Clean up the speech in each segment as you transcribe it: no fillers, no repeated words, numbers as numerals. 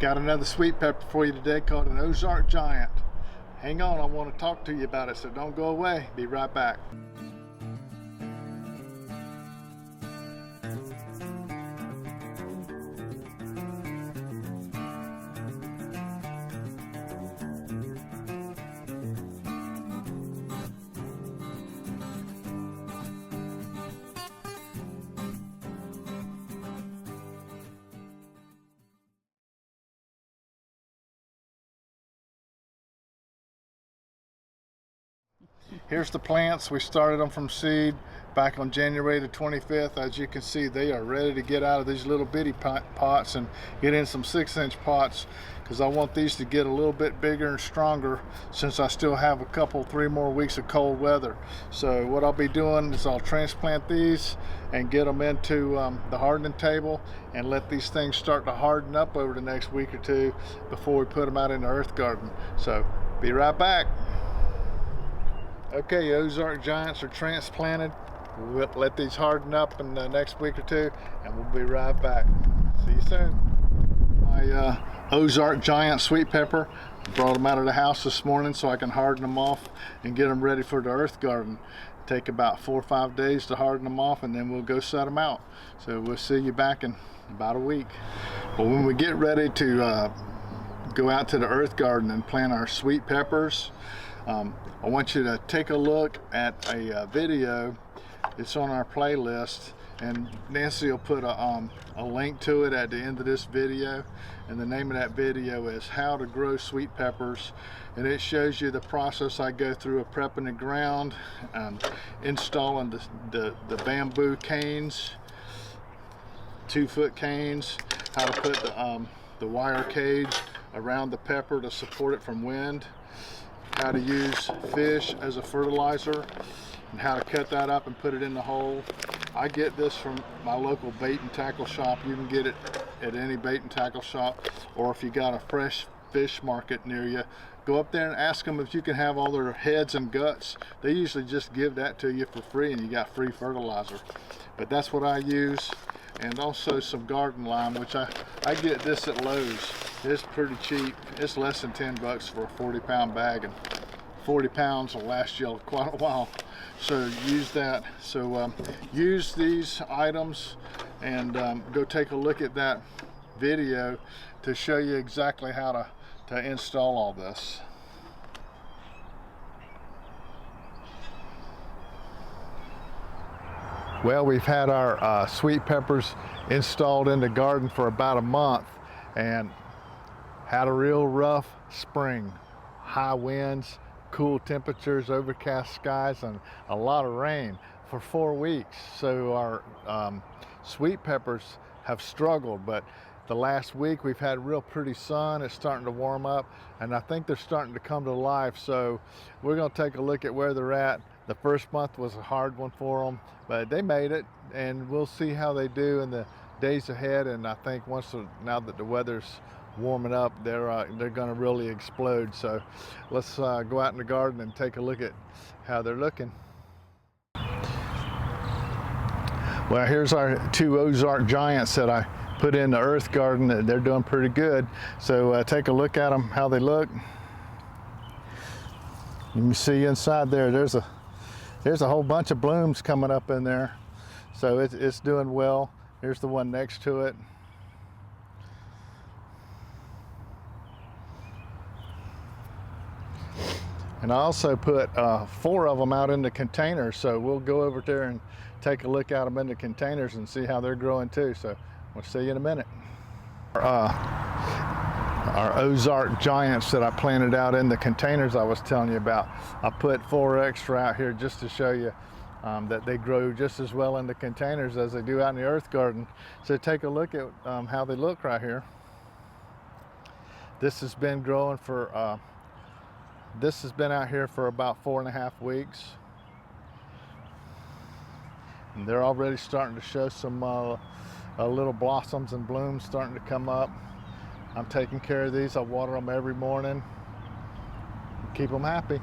Got another sweet pepper for you today called an Ozark Giant. Hang on, I want to talk to you about it, so don't go away. Be right back. Here's the plants. We started them from seed back on January the 25th. As you can see, they are ready to get out of these little bitty pots and get in some 6-inch pots, because I want these to get a little bit bigger and stronger since I still have a 3 more weeks of cold weather. So what I'll be doing is I'll transplant these and get them into the hardening table and let these things start to harden up over the next week or two before we put them out in the earth garden. So be right back. Okay, Ozark Giants are transplanted. We'll let these harden up in the next week or two, and we'll be right back. See you soon. My Ozark Giant sweet pepper, brought them out of the house this morning so I can harden them off and get them ready for the earth garden. Take about 4 or 5 days to harden them off, and then we'll go set them out. So we'll see you back in about a week. But when we get ready to go out to the earth garden and plant our sweet peppers, I want you to take a look at a video. It's on our playlist, and Nancy will put a link to it at the end of this video, and the name of that video is How to Grow Sweet Peppers, and it shows you the process I go through of prepping the ground, installing the bamboo canes, 2-foot canes, how to put the wire cage around the pepper to support it from wind, how to use fish as a fertilizer, and how to cut that up and put it in the hole. I get this from my local bait and tackle shop. You can get it at any bait and tackle shop, or if you got a fresh fish market near you, go up there and ask them if you can have all their heads and guts. They usually just give that to you for free, and you got free fertilizer. But that's what I use, and also some garden lime, which I get this at Lowe's. It's pretty cheap. It's less than 10 bucks for a 40-pound bag, and 40 pounds will last you quite a while. So use that. So use these items, and go take a look at that video to show you exactly how to install all this. Well, we've had our sweet peppers installed in the garden for about a month, and had a real rough spring. High winds, cool temperatures, overcast skies, and a lot of rain for 4 weeks. So our sweet peppers have struggled, but the last week we've had real pretty sun. It's starting to warm up, and I think they're starting to come to life. So we're going to take a look at where they're at. The first month was a hard one for them, but they made it, and we'll see how they do in the days ahead. And I think now that the weather's warming up, they're going to really explode. So let's go out in the garden and take a look at how they're looking. Well, here's our 2 Ozark Giants that I put in the earth garden. They're doing pretty good. So take a look at them, how they look. You can see inside there, there's a whole bunch of blooms coming up in there. So it's doing well. Here's the one next to it. And I also put 4 of them out in the containers, so we'll go over there and take a look at them in the containers and see how they're growing too. So we'll see you in a minute. Our Ozark Giants that I planted out in the containers I was telling you about, I put 4 extra out here just to show you that they grow just as well in the containers as they do out in the earth garden. So take a look at how they look right here. This has been growing for this has been out here for about 4.5 weeks. And they're already starting to show some little blossoms and blooms starting to come up. I'm taking care of these. I water them every morning, keep them happy.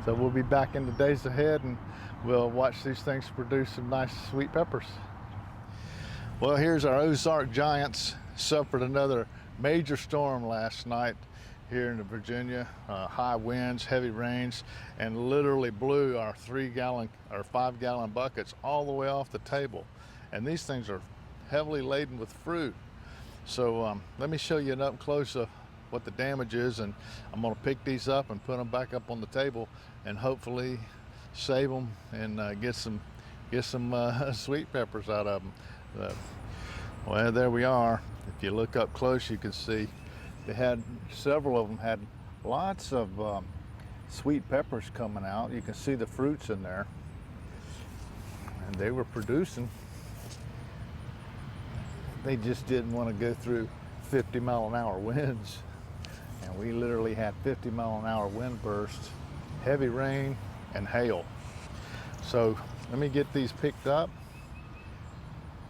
So we'll be back in the days ahead, and we'll watch these things produce some nice sweet peppers. Well, here's our Ozark Giants. Suffered another major storm last night here in Virginia. High winds, heavy rains, and literally blew our 3-gallon or 5-gallon buckets all the way off the table. And these things are heavily laden with fruit. So let me show you an up close of what the damage is, and I'm going to pick these up and put them back up on the table and hopefully save them and get some sweet peppers out of them. Well, there we are. If you look up close, you can see they had several of them had lots of sweet peppers coming out. You can see the fruits in there, and they were producing. They just didn't want to go through 50-mile-an-hour winds, and we literally had 50-mile-an-hour wind bursts, heavy rain, and hail. So let me get these picked up.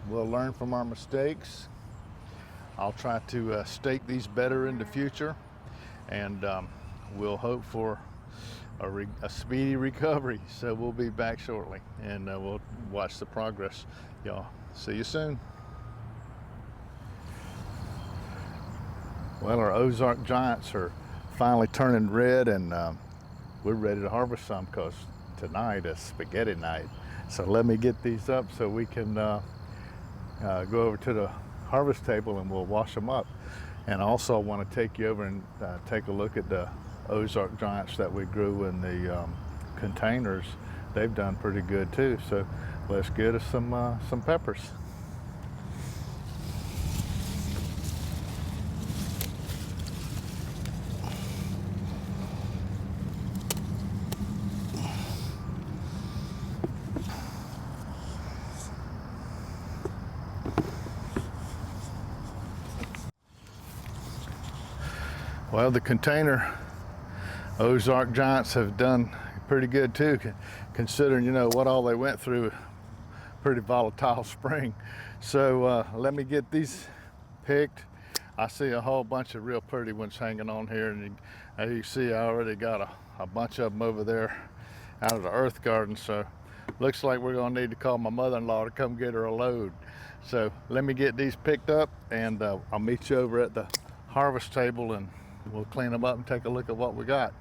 We'll learn from our mistakes. I'll try to stake these better in the future, and we'll hope for a speedy recovery. So we'll be back shortly, and we'll watch the progress. Y'all, see you soon. Well, our Ozark Giants are finally turning red, and we're ready to harvest some because tonight is spaghetti night. So let me get these up so we can go over to the harvest table and we'll wash them up. And also I want to take you over and take a look at the Ozark Giants that we grew in the containers. They've done pretty good too. So let's get us some peppers. Well, the container Ozark Giants have done pretty good too, considering, you know, what all they went through. Pretty volatile spring. So let me get these picked. I see a whole bunch of real pretty ones hanging on here, and as you see, I already got a bunch of them over there out of the earth garden. So looks like we're gonna need to call my mother-in-law to come get her a load. So let me get these picked up, and I'll meet you over at the harvest table, and we'll clean them up and take a look at what we got.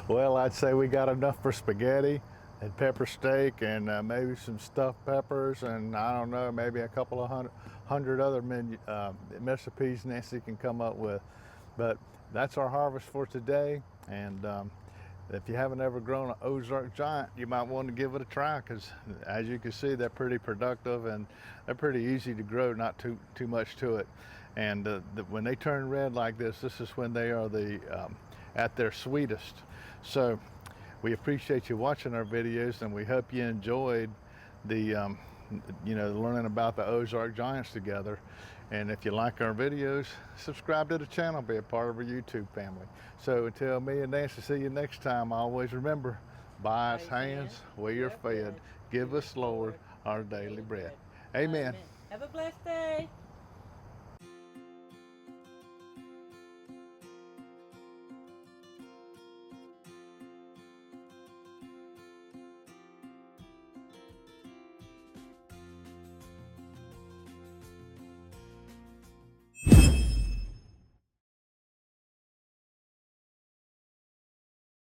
Well, I'd say we got enough for spaghetti and pepper steak, and maybe some stuffed peppers, and I don't know, maybe a couple of hundred other recipes Nancy can come up with. But that's our harvest for today, and if you haven't ever grown an Ozark Giant, you might want to give it a try, because as you can see, they're pretty productive and they're pretty easy to grow, not too much to it. And when they turn red like this is when they are at their sweetest. So we appreciate you watching our videos, and we hope you enjoyed the learning about the Ozark Giants together. And if you like our videos, subscribe to the channel, be a part of our YouTube family. So until me and Nancy see you next time, always remember, by His hands we are fed. Give us, Lord, our daily bread. Amen. Have a blessed day.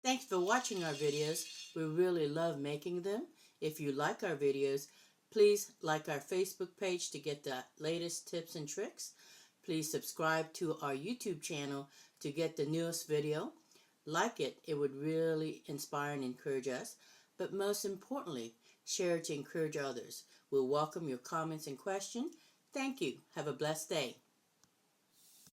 Thanks for watching our videos. We really love making them. If you like our videos, please like our Facebook page to get the latest tips and tricks. Please subscribe to our YouTube channel to get the newest video. Like it, it would really inspire and encourage us. But most importantly, share it to encourage others. We'll welcome your comments and questions. Thank you. Have a blessed day.